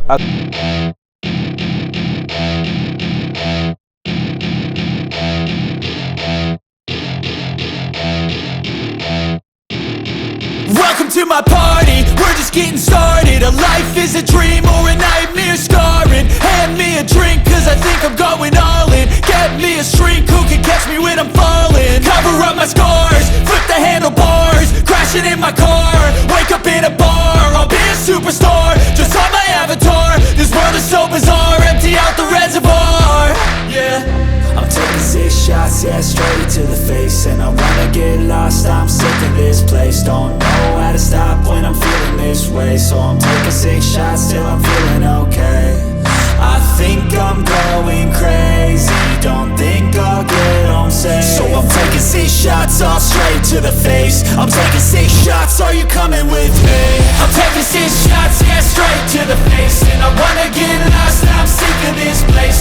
Welcome to my party, we're just getting started. A life is a dream or a nightmare scarring. Hand me a drink cause I think I'm going all in. Get me a shrink who can catch me when I'm falling. Cover up my scars, flip the handlebars, crashing in my car, wake up in a bar. I'll be a superstar, just on my avatar. This world is so bizarre, empty out the reservoir. Yeah, I'm taking 6 shots, yeah, straight to the face. And I wanna get lost, I'm sick of this place. Don't know how to stop when I'm feeling this way. So I'm taking 6 shots till I'm feeling okay. I think I'm going crazy, don't think I'll get home safe. So I'm taking 6 shots, all straight to the face. I'm taking 6 shots, are you coming with me? I'm taking 6 shots, yeah, straight to the face. And I wanna get lost, I'm sick of this place.